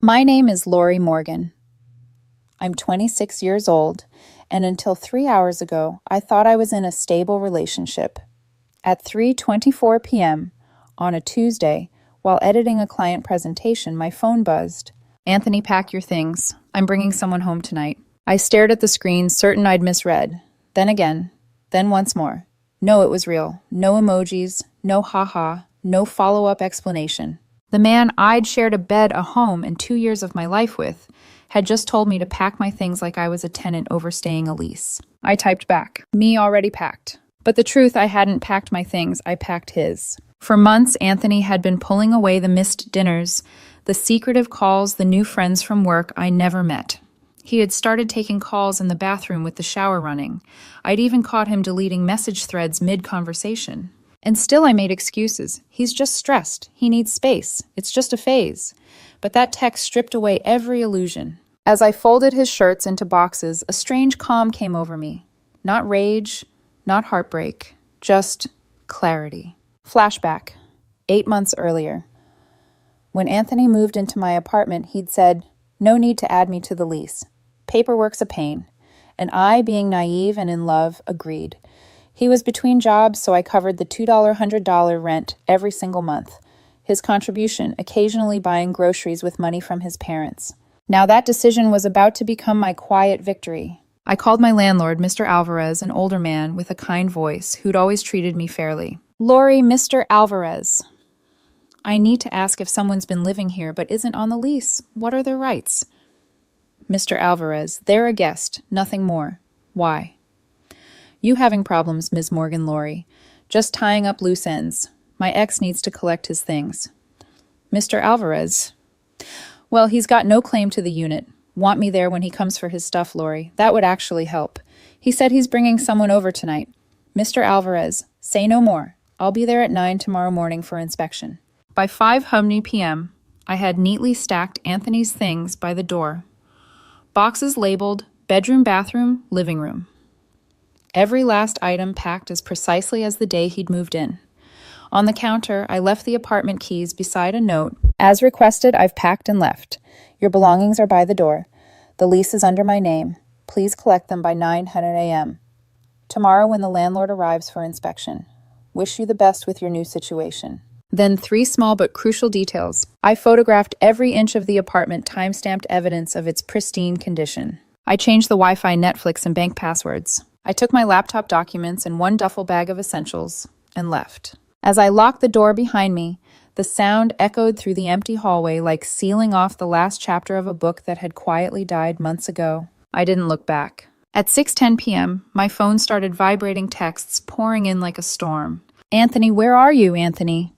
My name is Lori Morgan. I'm 26 years old, and until 3 hours ago, I thought I was in a stable relationship. At 3:24 p.m. on a Tuesday, while editing a client presentation, my phone buzzed. "Anthony, pack your things. I'm bringing someone home tonight." I stared at the screen, certain I'd misread. Then again, then once more. No, it was real. No emojis, no haha, no follow-up explanation. The man I'd shared a bed, a home, and 2 years of my life with had just told me to pack my things like I was a tenant overstaying a lease. I typed back, "Me already packed." But the truth, I hadn't packed my things, I packed his. For months, Anthony had been pulling away the missed dinners, the secretive calls, the new friends from work I never met. He had started taking calls in the bathroom with the shower running. I'd even caught him deleting message threads mid-conversation. And still I made excuses. He's just stressed. He needs space. It's just a phase. But that text stripped away every illusion. As I folded his shirts into boxes, a strange calm came over me. Not rage, not heartbreak, just clarity. Flashback. 8 months earlier. When Anthony moved into my apartment, he'd said, "No need to add me to the lease. Paperwork's a pain." And I, being naive and in love, agreed. He was between jobs, so I covered the $200 $100 rent every single month. His contribution, occasionally buying groceries with money from his parents. Now that decision was about to become my quiet victory. I called my landlord, Mr. Alvarez, an older man with a kind voice who'd always treated me fairly. "Lori, Mr. Alvarez. I need to ask if someone's been living here but isn't on the lease. What are their rights?" "Mr. Alvarez, they're a guest, nothing more. Why?" "You having problems, Ms. Morgan Lori. Just tying up loose ends. My ex needs to collect his things." "Mr. Alvarez." "Well, he's got no claim to the unit. Want me there when he comes for his stuff, Lori. That would actually help. He said he's bringing someone over tonight." "Mr. Alvarez, say no more. I'll be there at 9 tomorrow morning for inspection." By 5:00 p.m., I had neatly stacked Anthony's things by the door. Boxes labeled bedroom, bathroom, living room. Every last item packed as precisely as the day he'd moved in. On the counter, I left the apartment keys beside a note. "As requested, I've packed and left. Your belongings are by the door. The lease is under my name. Please collect them by 9:00 a.m. tomorrow when the landlord arrives for inspection. Wish you the best with your new situation." Then 3 small but crucial details. I photographed every inch of the apartment, time-stamped evidence of its pristine condition. I changed the Wi-Fi, Netflix, and bank passwords. I took my laptop documents and 1 duffel bag of essentials and left. As I locked the door behind me, the sound echoed through the empty hallway like sealing off the last chapter of a book that had quietly died months ago. I didn't look back. At 6:10 p.m., my phone started vibrating, texts pouring in like a storm. "Anthony, where are you, Anthony?"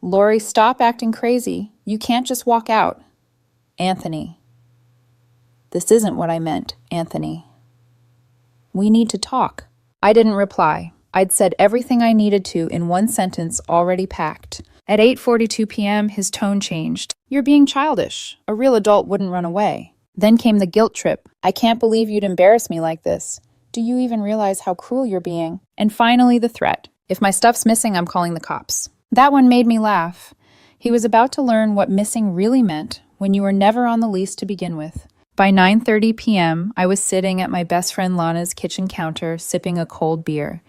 "Lori, stop acting crazy. You can't just walk out." "Anthony." "This isn't what I meant, Anthony. We need to talk." I didn't reply. I'd said everything I needed to in 1 sentence, already packed. At 8:42 p.m., his tone changed. "You're being childish. A real adult wouldn't run away." Then came the guilt trip. "I can't believe you'd embarrass me like this. Do you even realize how cruel you're being?" And finally, the threat. "If my stuff's missing, I'm calling the cops." That one made me laugh. He was about to learn what missing really meant when you were never on the lease to begin with. By 9:30 p.m., I was sitting at my best friend Lana's kitchen counter, sipping a cold beer.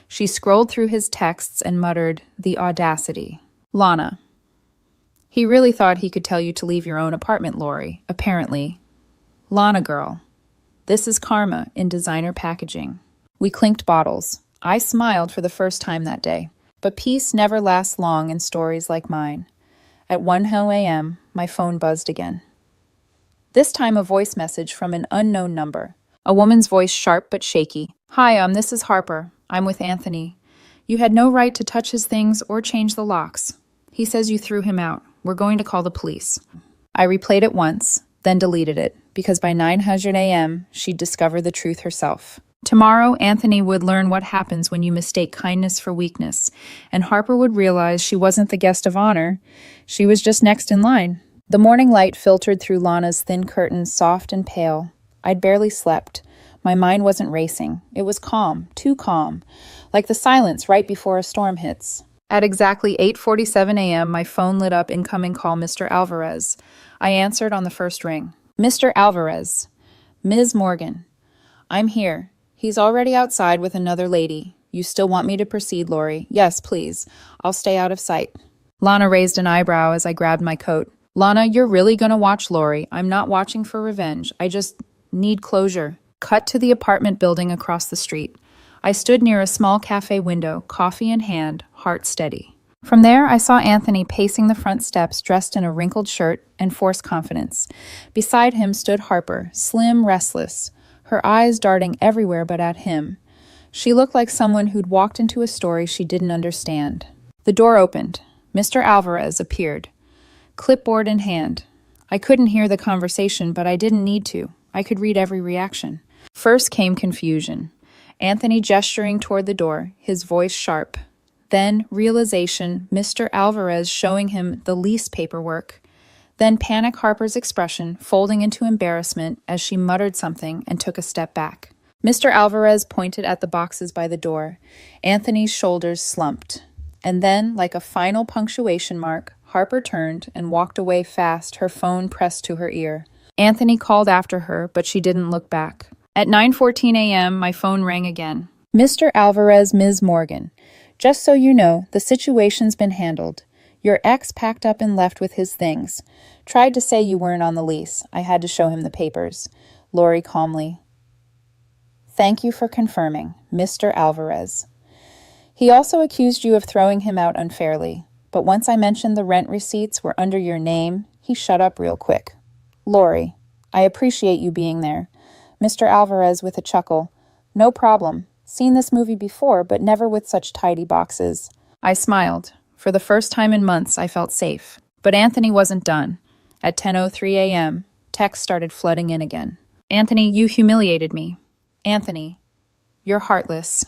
She scrolled through his texts and muttered, "The audacity." "Lana, he really thought he could tell you to leave your own apartment, Lori, apparently." "Lana girl, this is karma in designer packaging." We clinked bottles. I smiled for the first time that day. But peace never lasts long in stories like mine. At 1:00 a.m., my phone buzzed again. This time a voice message from an unknown number. A woman's voice, sharp but shaky. "Hi, this is Harper. I'm with Anthony. You had no right to touch his things or change the locks. He says you threw him out. We're going to call the police." I replayed it once, then deleted it, because by 9:00 a.m., she'd discover the truth herself. Tomorrow, Anthony would learn what happens when you mistake kindness for weakness, and Harper would realize she wasn't the guest of honor. She was just next in line. The morning light filtered through Lana's thin curtains, soft and pale. I'd barely slept. My mind wasn't racing. It was calm, too calm, like the silence right before a storm hits. At exactly 8:47 a.m., my phone lit up, incoming call, Mr. Alvarez. I answered on the first ring. Mr. Alvarez. Ms. Morgan. I'm here. He's already outside with another lady. You still want me to proceed, Lori? Yes, please. I'll stay out of sight. Lana raised an eyebrow as I grabbed my coat. Lana, you're really gonna watch Lori. I'm not watching for revenge. I just need closure. Cut to the apartment building across the street. I stood near a small cafe window, coffee in hand, heart steady. From there, I saw Anthony pacing the front steps dressed in a wrinkled shirt and forced confidence. Beside him stood Harper, slim, restless, her eyes darting everywhere but at him. She looked like someone who'd walked into a story she didn't understand. The door opened. Mr. Alvarez appeared, clipboard in hand. I couldn't hear the conversation, but I didn't need to. I could read every reaction. First came confusion. Anthony gesturing toward the door, his voice sharp. Then realization, Mr. Alvarez showing him the lease paperwork. Then panic Harper's expression, folding into embarrassment as she muttered something and took a step back. Mr. Alvarez pointed at the boxes by the door. Anthony's shoulders slumped. And then, like a final punctuation mark, Harper turned and walked away fast, her phone pressed to her ear. Anthony called after her, but she didn't look back. At 9:14 a.m., my phone rang again. Mr. Alvarez, Ms. Morgan. Just so you know, the situation's been handled. Your ex packed up and left with his things. Tried to say you weren't on the lease. I had to show him the papers. Lori calmly. Thank you for confirming, Mr. Alvarez. He also accused you of throwing him out unfairly, but once I mentioned the rent receipts were under your name, he shut up real quick. Lori, I appreciate you being there. Mr. Alvarez with a chuckle. No problem. Seen this movie before, but never with such tidy boxes. I smiled. For the first time in months, I felt safe. But Anthony wasn't done. At 10:03 a.m., texts started flooding in again. Anthony, you humiliated me. Anthony, you're heartless.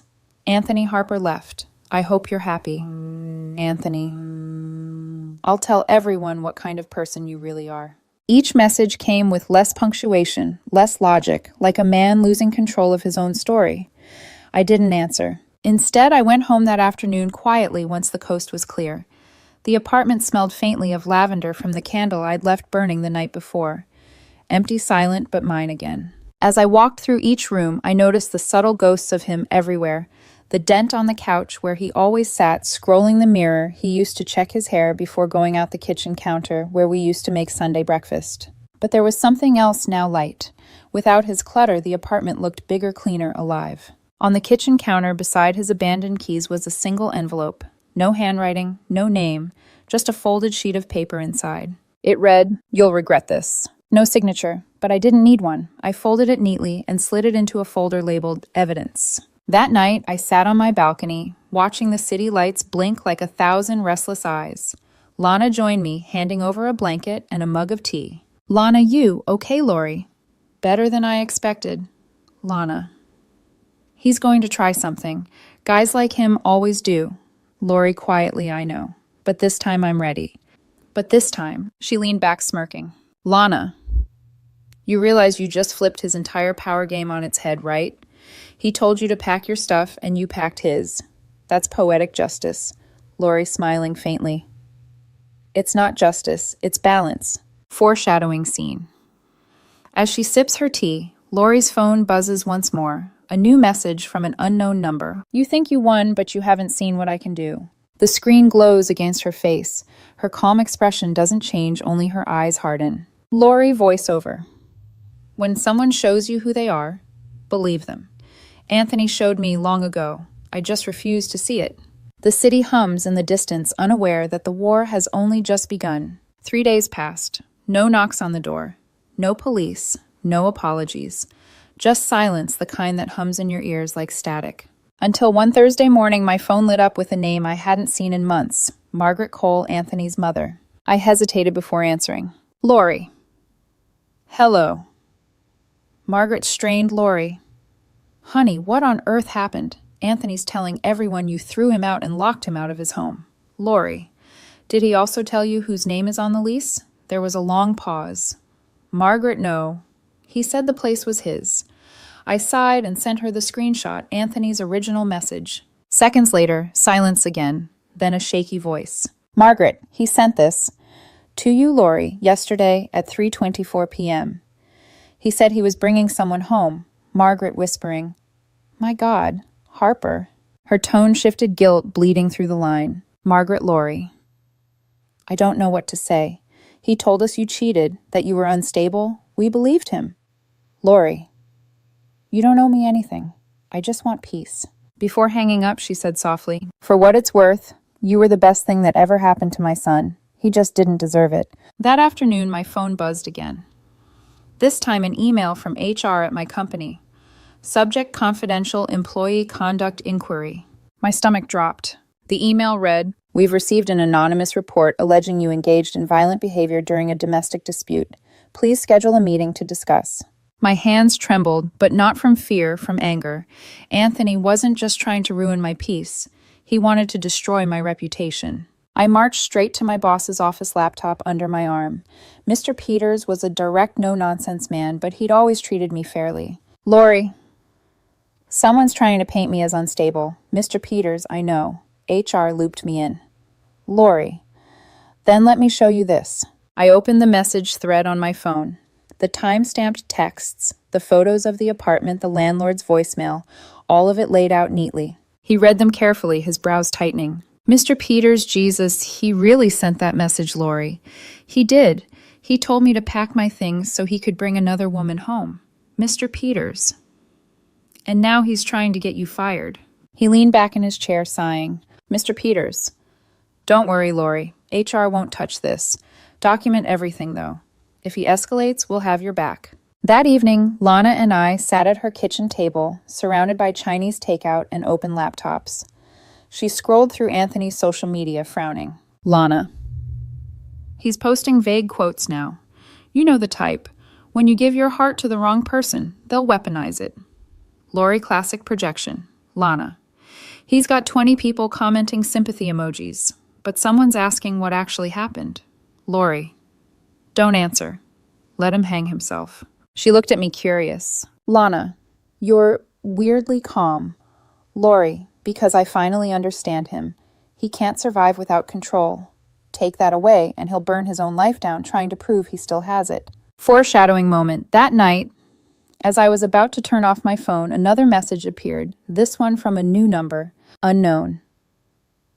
Anthony, Harper left. I hope you're happy. Anthony. I'll tell everyone what kind of person you really are. Each message came with less punctuation, less logic, like a man losing control of his own story. I didn't answer. Instead, I went home that afternoon quietly once the coast was clear. The apartment smelled faintly of lavender from the candle I'd left burning the night before. Empty, silent, but mine again. As I walked through each room, I noticed the subtle ghosts of him everywhere. The dent on the couch where he always sat, scrolling the mirror he used to check his hair before going out the kitchen counter where we used to make Sunday breakfast. But there was something else now light. Without his clutter, the apartment looked bigger, cleaner, alive. On the kitchen counter beside his abandoned keys was a single envelope. No handwriting, no name, just a folded sheet of paper inside. It read, "You'll regret this." No signature, but I didn't need one. I folded it neatly and slid it into a folder labeled Evidence. That night, I sat on my balcony, watching the city lights blink like 1,000 restless eyes. Lana joined me, handing over a blanket and a mug of tea. Lana, you, okay, Lori? Better than I expected. Lana. He's going to try something. Guys like him always do. Lori quietly, I know. But this time I'm ready. But this time, she leaned back smirking. Lana, you realize you just flipped his entire power game on its head, right? He told you to pack your stuff, and you packed his. That's poetic justice. Lori smiling faintly. It's not justice, it's balance. Foreshadowing scene. As she sips her tea, Lori's phone buzzes once more. A new message from an unknown number. You think you won, but you haven't seen what I can do. The screen glows against her face. Her calm expression doesn't change, only her eyes harden. Lori voiceover. When someone shows you who they are, believe them. Anthony showed me long ago. I just refused to see it. The city hums in the distance, unaware that the war has only just begun. 3 days passed. No knocks on the door. No police. No apologies. Just silence, the kind that hums in your ears like static. Until one Thursday morning, my phone lit up with a name I hadn't seen in months. Margaret Cole, Anthony's mother. I hesitated before answering. Lori. Hello. Margaret strained Lori. Honey, what on earth happened? Anthony's telling everyone you threw him out and locked him out of his home. Lori. Did he also tell you whose name is on the lease? There was a long pause. Margaret, no. He said the place was his. I sighed and sent her the screenshot, Anthony's original message. Seconds later, silence again, then a shaky voice. Margaret, he sent this. To you, Lori, yesterday at 3:24 p.m. He said he was bringing someone home, Margaret whispering, "My God, Harper." Her tone shifted, guilt bleeding through the line. Margaret Lori. I don't know what to say. He told us you cheated, that you were unstable. We believed him. Lori. You don't owe me anything. I just want peace. Before hanging up, she said softly, "For what it's worth, you were the best thing that ever happened to my son. He just didn't deserve it." That afternoon, my phone buzzed again. This time an email from HR at my company. Subject: confidential employee conduct inquiry. My stomach dropped. The email read, "We've received an anonymous report alleging you engaged in violent behavior during a domestic dispute. Please schedule a meeting to discuss." My hands trembled, but not from fear, from anger. Anthony wasn't just trying to ruin my peace. He wanted to destroy my reputation. I marched straight to my boss's office laptop under my arm. Mr. Peters was a direct, no-nonsense man, but he'd always treated me fairly. Lori. Someone's trying to paint me as unstable. Mr. Peters, I know. HR looped me in. Lori. Then let me show you this. I opened the message thread on my phone. The time-stamped texts, the photos of the apartment, the landlord's voicemail, all of it laid out neatly. He read them carefully, his brows tightening. Mr. Peters, Jesus, he really sent that message, Lori. He did. He told me to pack my things so he could bring another woman home. Mr. Peters. And now he's trying to get you fired. He leaned back in his chair, sighing. Mr. Peters. Don't worry, Lori. HR won't touch this. Document everything, though. If he escalates, we'll have your back. That evening, Lana and I sat at her kitchen table, surrounded by Chinese takeout and open laptops. She scrolled through Anthony's social media, frowning. Lana. He's posting vague quotes now. You know the type. When you give your heart to the wrong person, they'll weaponize it. Lori classic projection. Lana. He's got 20 people commenting sympathy emojis, but someone's asking what actually happened. Lori. Don't answer. Let him hang himself. She looked at me curious. Lana, you're weirdly calm. Lori, because I finally understand him. He can't survive without control. Take that away, and he'll burn his own life down trying to prove he still has it. Foreshadowing moment. That night, as I was about to turn off my phone, another message appeared, this one from a new number, unknown.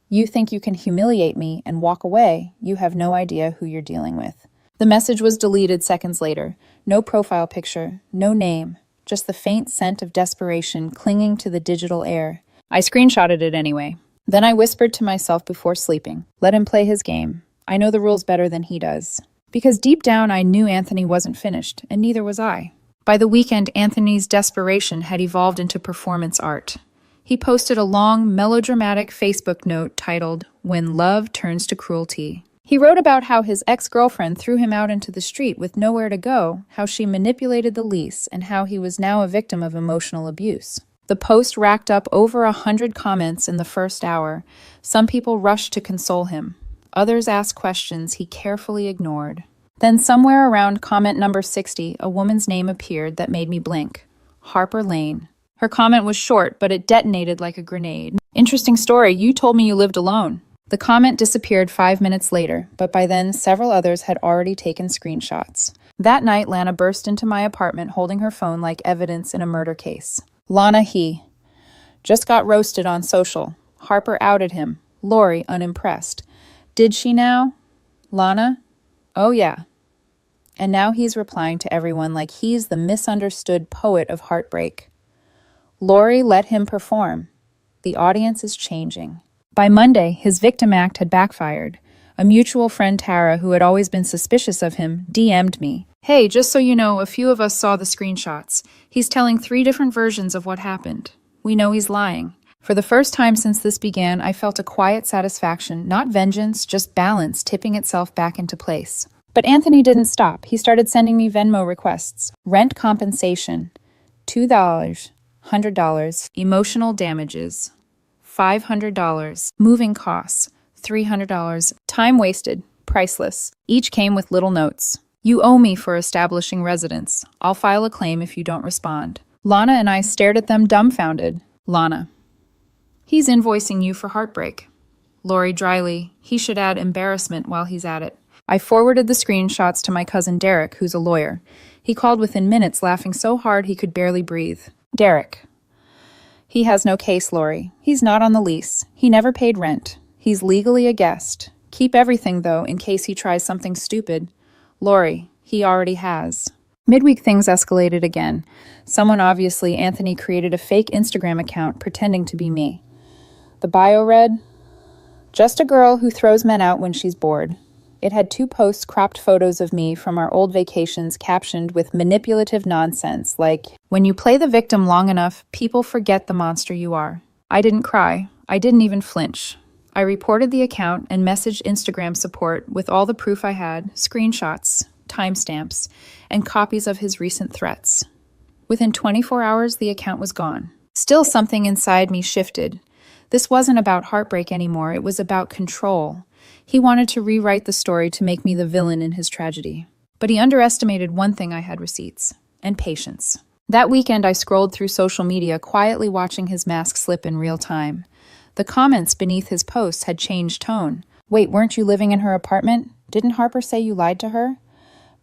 You think you can humiliate me and walk away. You have no idea who you're dealing with. The message was deleted seconds later. No profile picture, no name, just the faint scent of desperation clinging to the digital air. I screenshotted it anyway. Then I whispered to myself before sleeping, let him play his game. I know the rules better than he does. Because deep down I knew Anthony wasn't finished, and neither was I. By the weekend, Anthony's desperation had evolved into performance art. He posted a long, melodramatic Facebook note titled, "When Love Turns to Cruelty." He wrote about how his ex-girlfriend threw him out into the street with nowhere to go, how she manipulated the lease, and how he was now a victim of emotional abuse. The post racked up over 100 comments in the first hour. Some people rushed to console him. Others asked questions he carefully ignored. Then somewhere around comment number 60, a woman's name appeared that made me blink. Harper Lane. Her comment was short, but it detonated like a grenade. Interesting story, you told me you lived alone. The comment disappeared 5 minutes later, but by then several others had already taken screenshots. That night, Lana burst into my apartment holding her phone like evidence in a murder case. Lana he. Just got roasted on social. Harper outed him. Lori unimpressed. Did she now? Lana? Oh yeah. And now he's replying to everyone like he's the misunderstood poet of heartbreak. Lori let him perform. The audience is changing. By Monday, his victim act had backfired. A mutual friend, Tara, who had always been suspicious of him, DM'd me. Hey, just so you know, a few of us saw the screenshots. He's telling 3 different versions of what happened. We know he's lying. For the first time since this began, I felt a quiet satisfaction, not vengeance, just balance tipping itself back into place. But Anthony didn't stop. He started sending me Venmo requests. Rent compensation, $2, $100, emotional damages, $500, moving costs, $300, time wasted, priceless. Each came with little notes. You owe me for establishing residence. I'll file a claim if you don't respond. Lana and I stared at them dumbfounded. Lana. He's invoicing you for heartbreak. Lori dryly. He should add embarrassment while he's at it. I forwarded the screenshots to my cousin Derek, who's a lawyer. He called within minutes, laughing so hard he could barely breathe. Derek. He has no case, Lori. He's not on the lease. He never paid rent. He's legally a guest. Keep everything, though, in case he tries something stupid. Lori, he already has. Midweek things escalated again. Someone, obviously Anthony, created a fake Instagram account pretending to be me. The bio read, "Just a girl who throws men out when she's bored." It had 2 post-cropped photos of me from our old vacations captioned with manipulative nonsense like, "When you play the victim long enough, people forget the monster you are." I didn't cry. I didn't even flinch. I reported the account and messaged Instagram support with all the proof I had, screenshots, timestamps, and copies of his recent threats. Within 24 hours, the account was gone. Still, something inside me shifted. This wasn't about heartbreak anymore. It was about control. He wanted to rewrite the story to make me the villain in his tragedy. But he underestimated one thing: I had receipts and patience. That weekend, I scrolled through social media, quietly watching his mask slip in real time. The comments beneath his posts had changed tone. "Wait, weren't you living in her apartment? Didn't Harper say you lied to her?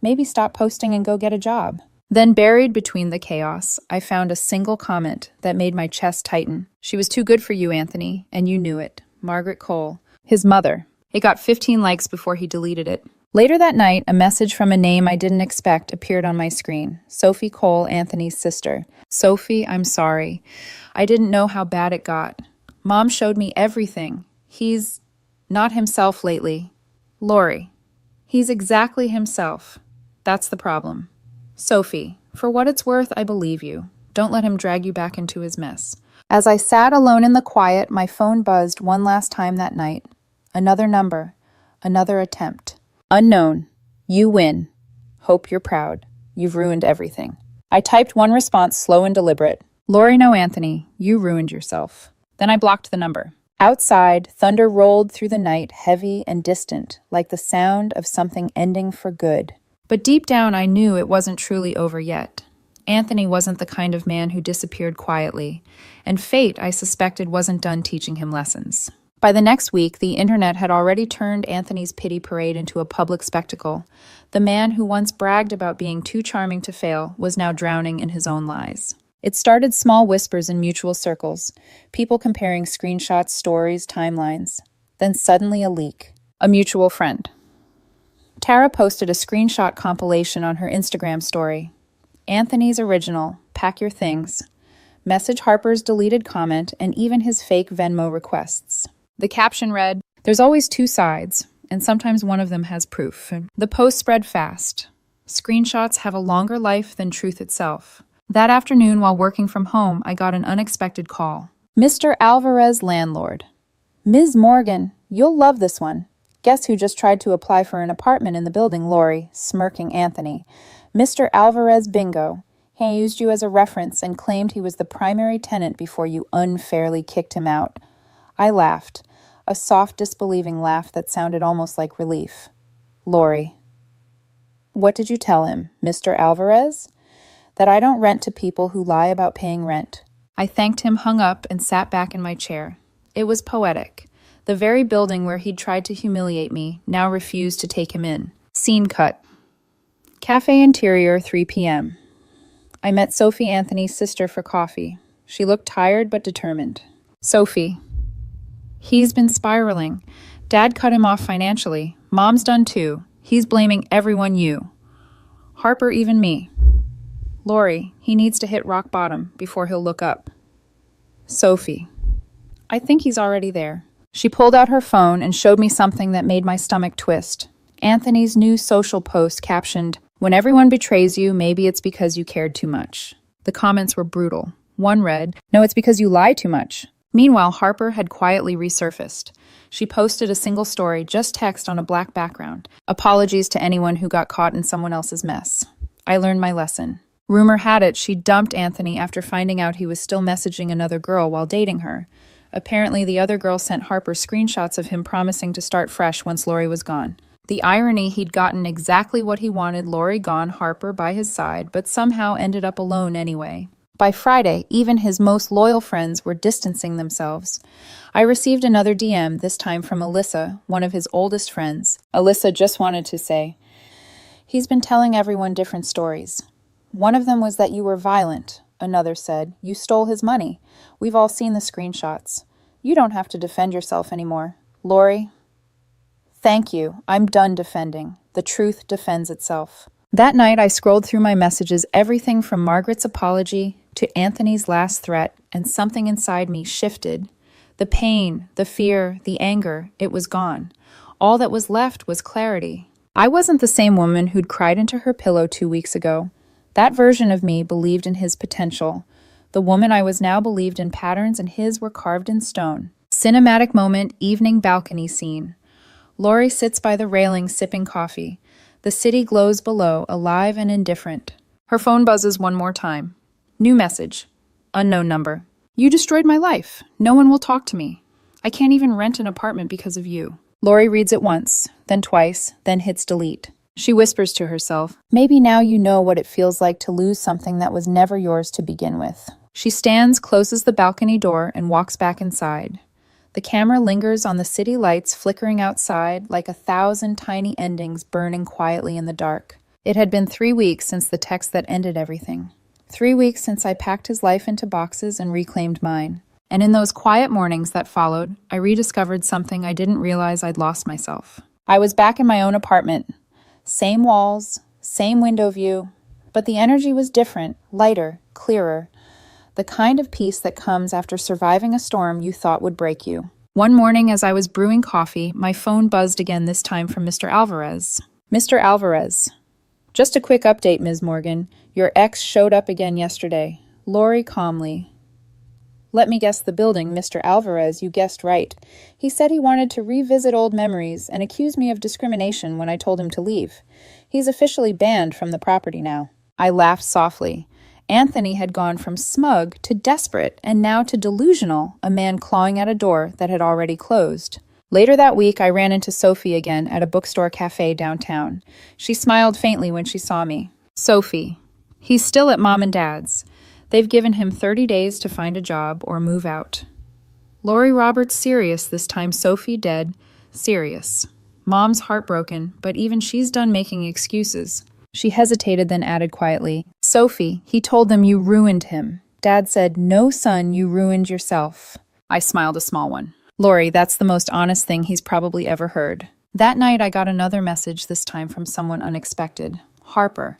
Maybe stop posting and go get a job." Then, buried between the chaos, I found a single comment that made my chest tighten. "She was too good for you, Anthony, and you knew it. Margaret Cole." His mother. It got 15 likes before he deleted it. Later that night, a message from a name I didn't expect appeared on my screen. Sophie Cole, Anthony's sister. "Sophie, I'm sorry. I didn't know how bad it got. Mom showed me everything. He's not himself lately. Lori. He's exactly himself. That's the problem. Sophie, for what it's worth, I believe you. Don't let him drag you back into his mess." As I sat alone in the quiet, my phone buzzed one last time that night. Another number. Another attempt. "Unknown. You win. Hope you're proud. You've ruined everything." I typed one response, slow and deliberate. "Lori, no, Anthony. You ruined yourself." Then I blocked the number. Outside, thunder rolled through the night, heavy and distant, like the sound of something ending for good. But deep down, I knew it wasn't truly over yet. Anthony wasn't the kind of man who disappeared quietly, and fate, I suspected, wasn't done teaching him lessons. By the next week, the internet had already turned Anthony's pity parade into a public spectacle. The man who once bragged about being too charming to fail was now drowning in his own lies. It started small whispers in mutual circles, people comparing screenshots, stories, timelines. Then suddenly a leak. A mutual friend. Tara posted a screenshot compilation on her Instagram story. Anthony's original, "Pack your things." Message Harper's deleted comment, and even his fake Venmo requests. The caption read, "There's always 2 sides, and sometimes one of them has proof." The post spread fast. Screenshots have a longer life than truth itself. That afternoon, while working from home, I got an unexpected call. "Mr. Alvarez, landlord." "Ms. Morgan, you'll love this one. Guess who just tried to apply for an apartment in the building, Lori?" Smirking Anthony. "Mr. Alvarez bingo. He used you as a reference and claimed he was the primary tenant before you unfairly kicked him out." I laughed, a soft, disbelieving laugh that sounded almost like relief. "Lori, what did you tell him, Mr. Alvarez?" "That I don't rent to people who lie about paying rent." I thanked him, hung up, and sat back in my chair. It was poetic. The very building where he'd tried to humiliate me now refused to take him in. Scene cut. Cafe interior, 3 p.m. I met Sophie, Anthony's sister, for coffee. She looked tired but determined. "Sophie, he's been spiraling. Dad cut him off financially. Mom's done too. He's blaming everyone you. Harper, even me. Lori, he needs to hit rock bottom before he'll look up." Sophie, I think he's already there. She pulled out her phone and showed me something that made my stomach twist. Anthony's new social post captioned, "When everyone betrays you, maybe it's because you cared too much." The comments were brutal. One read, "No, it's because you lie too much." Meanwhile, Harper had quietly resurfaced. She posted a single story, just text on a black background. "Apologies to anyone who got caught in someone else's mess. I learned my lesson." Rumor had it she dumped Anthony after finding out he was still messaging another girl while dating her. Apparently, the other girl sent Harper screenshots of him promising to start fresh once Lori was gone. The irony, he'd gotten exactly what he wanted, Lori gone, Harper by his side, but somehow ended up alone anyway. By Friday, even his most loyal friends were distancing themselves. I received another DM, this time from Alyssa, one of his oldest friends. Alyssa just wanted to say, "He's been telling everyone different stories. One of them was that you were violent. Another said, you stole his money. We've all seen the screenshots. You don't have to defend yourself anymore. Lori, thank you. I'm done defending. The truth defends itself." That night, I scrolled through my messages, everything from Margaret's apology to Anthony's last threat, and something inside me shifted. The pain, the fear, the anger, it was gone. All that was left was clarity. I wasn't the same woman who'd cried into her pillow 2 weeks ago. That version of me believed in his potential. The woman I was now believed in patterns, and his were carved in stone. Cinematic moment, evening balcony scene. Lori sits by the railing sipping coffee. The city glows below, alive and indifferent. Her phone buzzes one more time. New message. Unknown number. "You destroyed my life. No one will talk to me. I can't even rent an apartment because of you." Lori reads it once, then twice, then hits delete. She whispers to herself, "Maybe now you know what it feels like to lose something that was never yours to begin with." She stands, closes the balcony door, and walks back inside. The camera lingers on the city lights flickering outside like 1,000 tiny endings burning quietly in the dark. It had been 3 weeks since the text that ended everything. 3 weeks since I packed his life into boxes and reclaimed mine. And in those quiet mornings that followed, I rediscovered something I didn't realize I'd lost myself. I was back in my own apartment. Same walls, same window view, but the energy was different, lighter, clearer. The kind of peace that comes after surviving a storm you thought would break you. One morning as I was brewing coffee, my phone buzzed again, this time from Mr. Alvarez. "Mr. Alvarez. Just a quick update, Ms. Morgan. Your ex showed up again yesterday." Lori calmly. "Let me guess the building, Mr. Alvarez, you guessed right. He said he wanted to revisit old memories and accused me of discrimination when I told him to leave. He's officially banned from the property now." I laughed softly. Anthony had gone from smug to desperate and now to delusional, a man clawing at a door that had already closed. Later that week, I ran into Sophie again at a bookstore cafe downtown. She smiled faintly when she saw me. "Sophie, he's still at Mom and Dad's. They've given him 30 days to find a job or move out." Lori Roberts serious this time, Sophie dead, serious. Mom's heartbroken, but even she's done making excuses. She hesitated, then added quietly, "Sophie, he told them you ruined him. Dad said, 'No, son, you ruined yourself.'" I smiled a small one. "Lori, that's the most honest thing he's probably ever heard." That night, I got another message, this time from someone unexpected. Harper.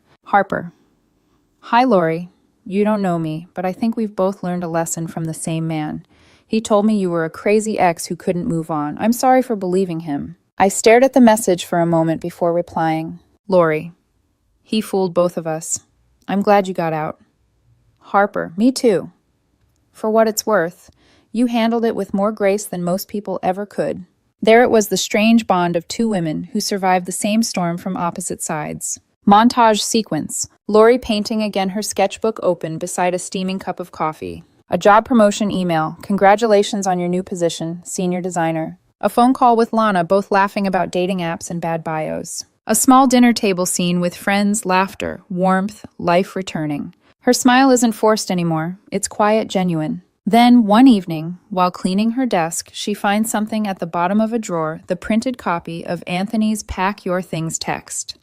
"Hi, Lori. You don't know me, but I think we've both learned a lesson from the same man. He told me you were a crazy ex who couldn't move on. I'm sorry for believing him." I stared at the message for a moment before replying. "Lori, he fooled both of us. I'm glad you got out." Harper, "Me too. For what it's worth, you handled it with more grace than most people ever could." There it was, the strange bond of two women who survived the same storm from opposite sides. Montage sequence. Lori painting again, her sketchbook open beside a steaming cup of coffee. A job promotion email. "Congratulations on your new position, senior designer." A phone call with Lana, both laughing about dating apps and bad bios. A small dinner table scene with friends, laughter, warmth, life returning. Her smile isn't forced anymore. It's quiet, genuine. Then, one evening, while cleaning her desk, she finds something at the bottom of a drawer, the printed copy of Anthony's "Pack Your Things" text.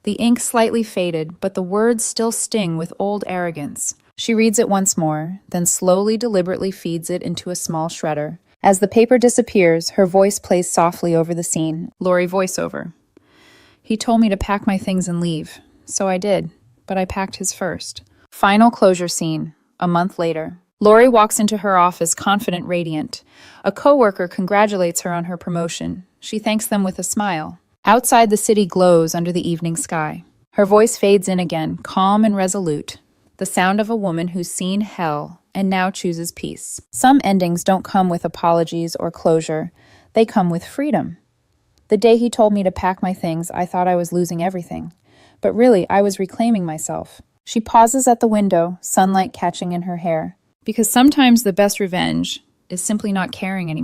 The ink slightly faded, but the words still sting with old arrogance. She reads it once more, then slowly, deliberately feeds it into a small shredder. As the paper disappears, her voice plays softly over the scene. Lori voiceover. "He told me to pack my things and leave. So I did, but I packed his first." Final closure scene. A month later. Lori walks into her office, confident, radiant. A coworker congratulates her on her promotion. She thanks them with a smile. Outside, the city glows under the evening sky. Her voice fades in again, calm and resolute. The sound of a woman who's seen hell and now chooses peace. Some endings don't come with apologies or closure. They come with freedom. The day he told me to pack my things, I thought I was losing everything. But really, I was reclaiming myself. She pauses at the window, sunlight catching in her hair. Because sometimes the best revenge is simply not caring anymore.